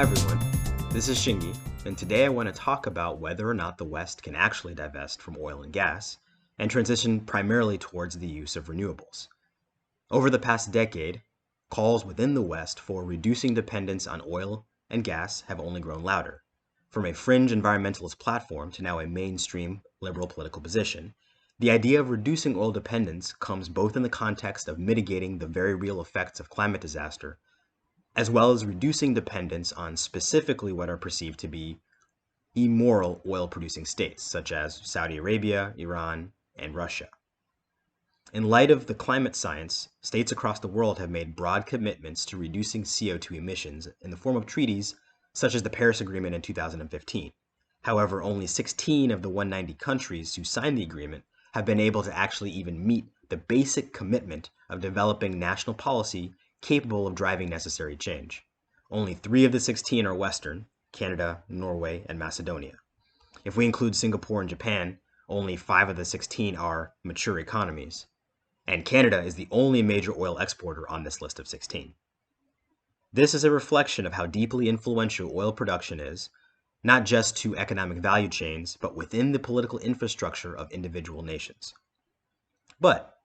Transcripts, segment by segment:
Hi everyone, this is Shingi, and today I want to talk about whether or not the West can actually divest from oil and gas and transition primarily towards the use of renewables. Over the past decade, calls within the West for reducing dependence on oil and gas have only grown louder. From a fringe environmentalist platform to now a mainstream liberal political position, the idea of reducing oil dependence comes both in the context of mitigating the very real effects of climate disaster, as well as reducing dependence on specifically what are perceived to be immoral oil-producing states, such as Saudi Arabia, Iran, and Russia. In light of the climate science, states across the world have made broad commitments to reducing CO2 emissions in the form of treaties such as the Paris Agreement in 2015. However, only 16 of the 190 countries who signed the agreement have been able to actually even meet the basic commitment of developing national policy capable of driving necessary change. Only 3 of the 16 are Western: Canada, Norway, and Macedonia. If we include Singapore and Japan, only 5 of the 16 are mature economies. And Canada is the only major oil exporter on this list of 16. This is a reflection of how deeply influential oil production is, not just to economic value chains, but within the political infrastructure of individual nations. But,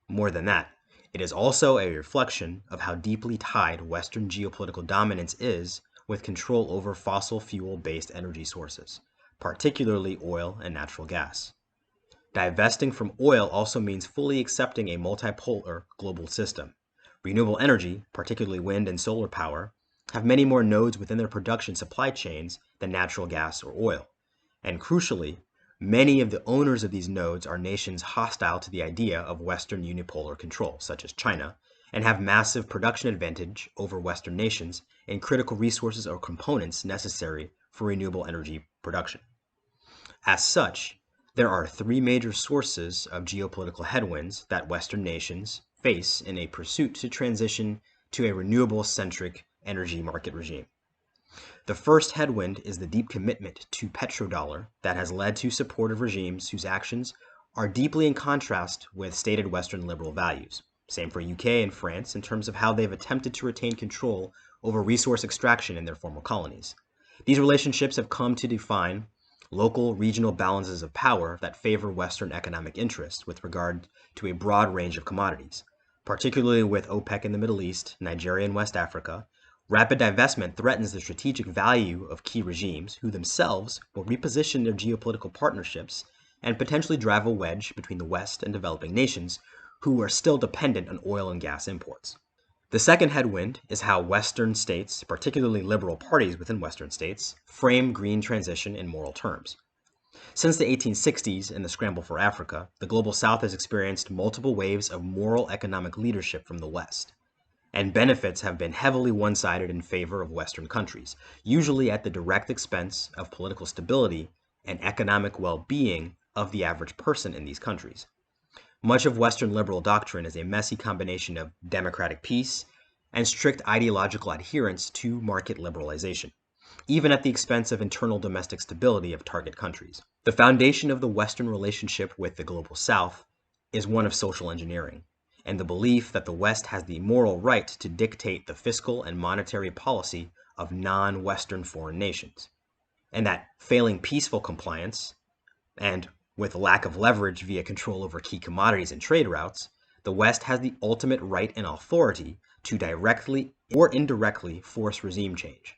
more than that, it is also a reflection of how deeply tied Western geopolitical dominance is with control over fossil fuel-based energy sources, particularly oil and natural gas. Divesting from oil also means fully accepting a multipolar global system. Renewable energy, particularly wind and solar power, have many more nodes within their production supply chains than natural gas or oil. And crucially, many of the owners of these nodes are nations hostile to the idea of Western unipolar control, such as China, and have massive production advantage over Western nations in critical resources or components necessary for renewable energy production. As such, there are 3 major sources of geopolitical headwinds that Western nations face in a pursuit to transition to a renewable-centric energy market regime. The first headwind is the deep commitment to petrodollar that has led to supportive regimes whose actions are deeply in contrast with stated Western liberal values. Same for UK and France in terms of how they've attempted to retain control over resource extraction in their former colonies. These relationships have come to define local regional balances of power that favor Western economic interests with regard to a broad range of commodities. Particularly with OPEC in the Middle East, Nigeria, and West Africa, rapid divestment threatens the strategic value of key regimes who themselves will reposition their geopolitical partnerships and potentially drive a wedge between the West and developing nations who are still dependent on oil and gas imports. The second headwind is how Western states, particularly liberal parties within Western states, frame green transition in moral terms. Since the 1860s and the scramble for Africa, the Global South has experienced multiple waves of moral economic leadership from the West, and benefits have been heavily one-sided in favor of Western countries, usually at the direct expense of political stability and economic well-being of the average person in these countries. Much of Western liberal doctrine is a messy combination of democratic peace and strict ideological adherence to market liberalization, even at the expense of internal domestic stability of target countries. The foundation of the Western relationship with the Global South is one of social engineering, and the belief that the West has the moral right to dictate the fiscal and monetary policy of non-Western foreign nations, and that failing peaceful compliance, and with lack of leverage via control over key commodities and trade routes, the West has the ultimate right and authority to directly or indirectly force regime change.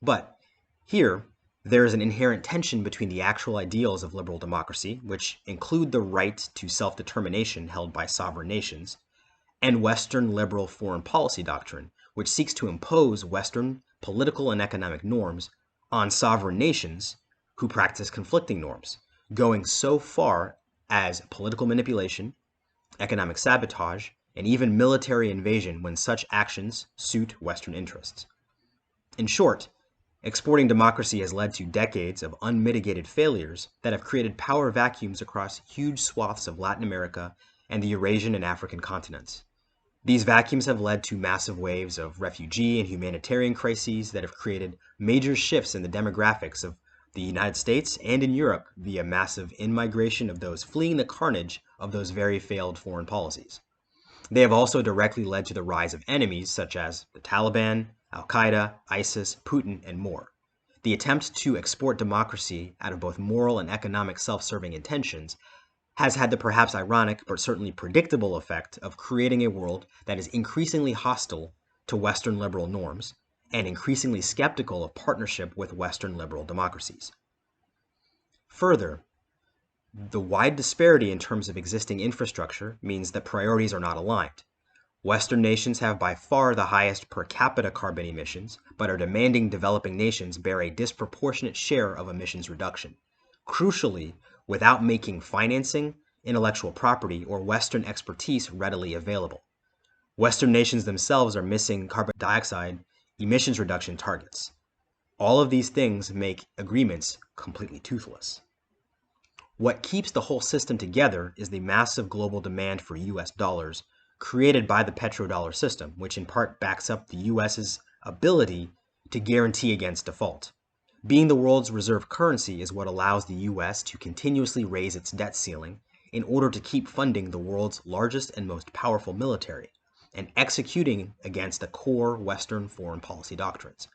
But here, there is an inherent tension between the actual ideals of liberal democracy, which include the right to self-determination held by sovereign nations, and Western liberal foreign policy doctrine, which seeks to impose Western political and economic norms on sovereign nations who practice conflicting norms, going so far as political manipulation, economic sabotage, and even military invasion when such actions suit Western interests. In short, exporting democracy has led to decades of unmitigated failures that have created power vacuums across huge swaths of Latin America and the Eurasian and African continents. These vacuums have led to massive waves of refugee and humanitarian crises that have created major shifts in the demographics of the United States and in Europe via massive in-migration of those fleeing the carnage of those very failed foreign policies. They have also directly led to the rise of enemies such as the Taliban, Al-Qaeda, ISIS, Putin, and more. The attempt to export democracy out of both moral and economic self-serving intentions has had the perhaps ironic but certainly predictable effect of creating a world that is increasingly hostile to Western liberal norms and increasingly skeptical of partnership with Western liberal democracies. Further, the wide disparity in terms of existing infrastructure means that priorities are not aligned. Western nations have by far the highest per capita carbon emissions, but are demanding developing nations bear a disproportionate share of emissions reduction. Crucially, without making financing, intellectual property, or Western expertise readily available. Western nations themselves are missing carbon dioxide emissions reduction targets. All of these things make agreements completely toothless. What keeps the whole system together is the massive global demand for US dollars created by the petrodollar system, which in part backs up the US's ability to guarantee against default. Being the world's reserve currency is what allows the US to continuously raise its debt ceiling in order to keep funding the world's largest and most powerful military and executing against the core Western foreign policy doctrines.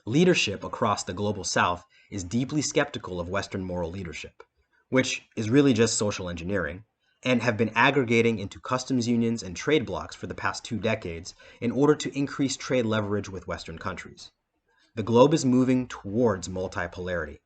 Leadership across the global South is deeply skeptical of Western moral leadership, which is really just social engineering, and have been aggregating into customs unions and trade blocs for the past 2 decades in order to increase trade leverage with Western countries. The globe is moving towards multipolarity.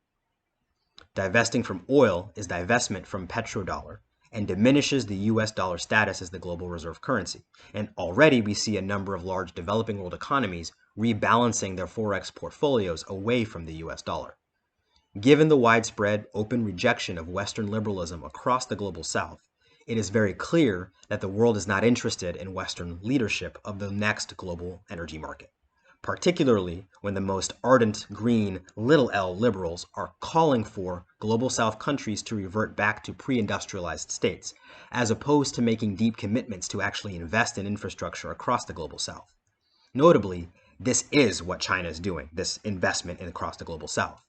Divesting from oil is divestment from petrodollar and diminishes the US dollar status as the global reserve currency. And already we see a number of large developing world economies rebalancing their forex portfolios away from the US dollar. Given the widespread open rejection of Western liberalism across the global South, it is very clear that the world is not interested in Western leadership of the next global energy market, particularly when the most ardent green little L liberals are calling for global South countries to revert back to pre-industrialized states, as opposed to making deep commitments to actually invest in infrastructure across the global South. Notably, this is what China is doing, this investment across the global South.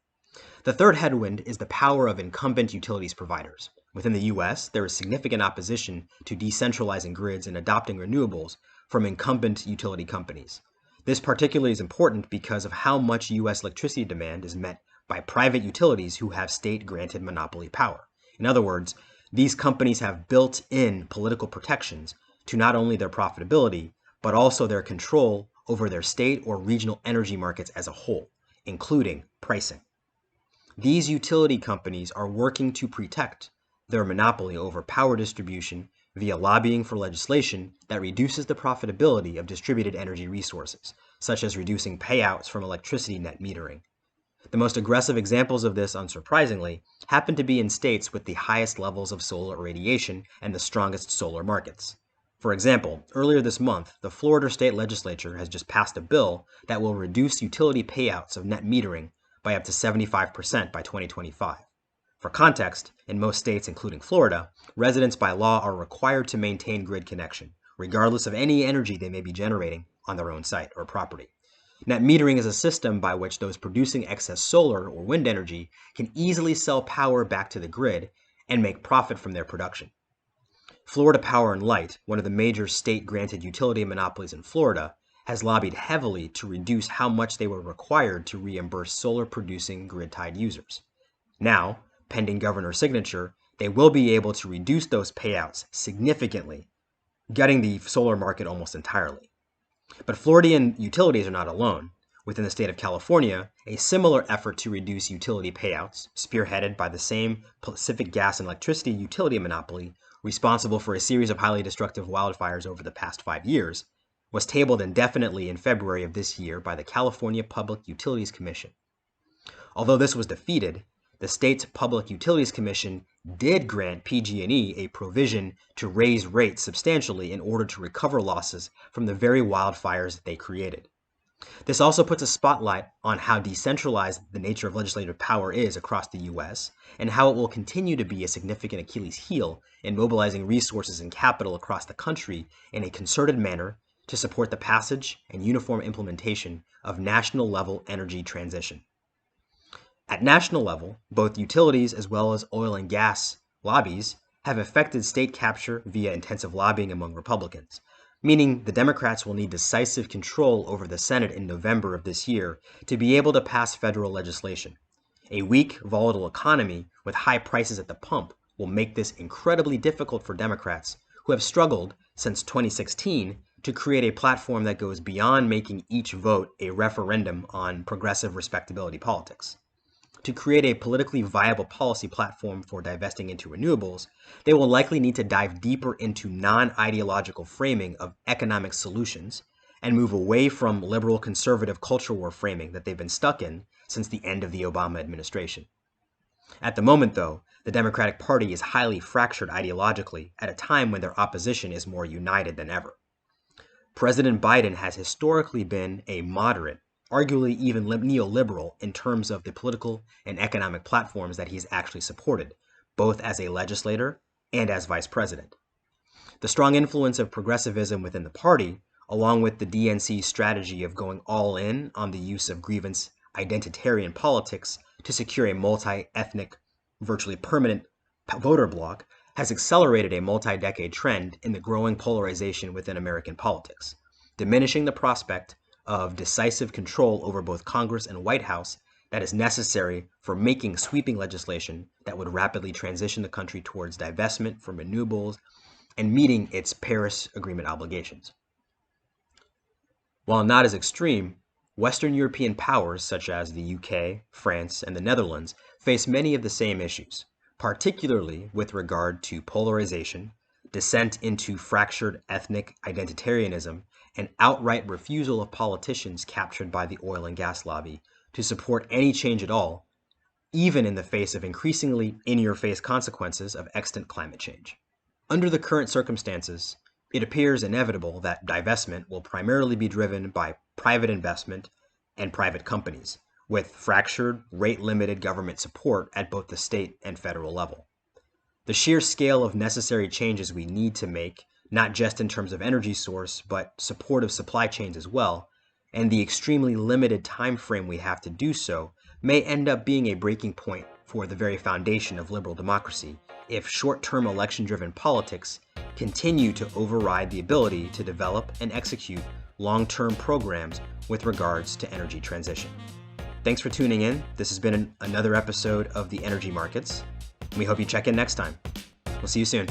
The third headwind is the power of incumbent utilities providers. Within the US, there is significant opposition to decentralizing grids and adopting renewables from incumbent utility companies. This particularly is important because of how much US electricity demand is met by private utilities who have state-granted monopoly power. In other words, these companies have built-in political protections to not only their profitability, but also their control over their state or regional energy markets as a whole, including pricing. These utility companies are working to protect their monopoly over power distribution via lobbying for legislation that reduces the profitability of distributed energy resources, such as reducing payouts from electricity net metering. The most aggressive examples of this, unsurprisingly, happen to be in states with the highest levels of solar irradiation and the strongest solar markets. For example, earlier this month, the Florida state legislature has just passed a bill that will reduce utility payouts of net metering by up to 75% by 2025. For context, in most states, including Florida, residents by law are required to maintain grid connection, regardless of any energy they may be generating on their own site or property. Net metering is a system by which those producing excess solar or wind energy can easily sell power back to the grid and make profit from their production. Florida Power and Light, one of the major state-granted utility monopolies in Florida, has lobbied heavily to reduce how much they were required to reimburse solar-producing grid-tied users. Now, pending governor signature, they will be able to reduce those payouts significantly, gutting the solar market almost entirely. But Floridian utilities are not alone. Within the state of California, a similar effort to reduce utility payouts, spearheaded by the same Pacific Gas and Electricity utility monopoly responsible for a series of highly destructive wildfires over the past 5 years, was tabled indefinitely in February of this year by the California Public Utilities Commission. Although this was defeated, the state's Public Utilities Commission did grant PG&E a provision to raise rates substantially in order to recover losses from the very wildfires they created. This also puts a spotlight on how decentralized the nature of legislative power is across the U.S. and how it will continue to be a significant Achilles heel in mobilizing resources and capital across the country in a concerted manner to support the passage and uniform implementation of national-level energy transition. At national level, both utilities as well as oil and gas lobbies have affected state capture via intensive lobbying among Republicans. meaning the Democrats will need decisive control over the Senate in November of this year to be able to pass federal legislation. A weak, volatile economy with high prices at the pump will make this incredibly difficult for Democrats, who have struggled since 2016 to create a platform that goes beyond making each vote a referendum on progressive respectability politics. To create a politically viable policy platform for divesting into renewables, they will likely need to dive deeper into non-ideological framing of economic solutions and move away from liberal conservative culture war framing that they've been stuck in since the end of the Obama administration. At the moment, though, the Democratic Party is highly fractured ideologically at a time when their opposition is more united than ever. President Biden has historically been a moderate, arguably even neoliberal in terms of the political and economic platforms that he's actually supported, both as a legislator and as vice president. The strong influence of progressivism within the party, along with the DNC's strategy of going all in on the use of grievance identitarian politics to secure a multi-ethnic, virtually permanent voter bloc, has accelerated a multi-decade trend in the growing polarization within American politics, diminishing the prospect of decisive control over both Congress and White House that is necessary for making sweeping legislation that would rapidly transition the country towards divestment from renewables and meeting its Paris Agreement obligations. While not as extreme, Western European powers such as the UK, France, and the Netherlands face many of the same issues, particularly with regard to polarization, descent into fractured ethnic identitarianism, and outright refusal of politicians captured by the oil and gas lobby to support any change at all, even in the face of increasingly in-your-face consequences of extant climate change. Under the current circumstances, it appears inevitable that divestment will primarily be driven by private investment and private companies, with fractured, rate-limited government support at both the state and federal level. The sheer scale of necessary changes we need to make, not just in terms of energy source, but support of supply chains as well, and the extremely limited time frame we have to do so, may end up being a breaking point for the very foundation of liberal democracy if short-term election-driven politics continue to override the ability to develop and execute long-term programs with regards to energy transition. Thanks for tuning in. This has been another episode of the Energy Markets. We hope you check in next time. We'll see you soon.